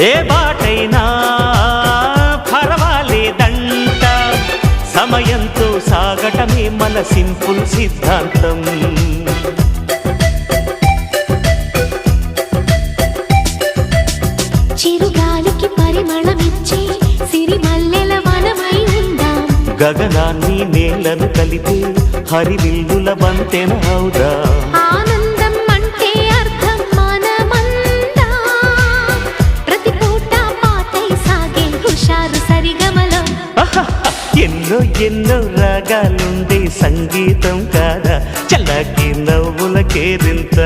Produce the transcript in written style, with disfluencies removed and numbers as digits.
ఏ బాటైనా పర్వాలేదంట, సమయంతో సాగటమే మన సింపుల్ సిద్ధాంతం. చిరుగాలికి పరిమళమిచ్చే సిరిమల్లెల వనమై ఉందాం, గగనాన్ని నేలను కలిపే హరివిల్లుల బంతెన అవుదాం. ఆనందం అంటే అర్థం మనమందా, ప్రతి పూట పాతై సాగే హుషారు సరిగమలో. ఎన్నో ఎన్నో రాగాలుండే సంగీతం కాదా, చల్లకి నవ్వుల కేరింత.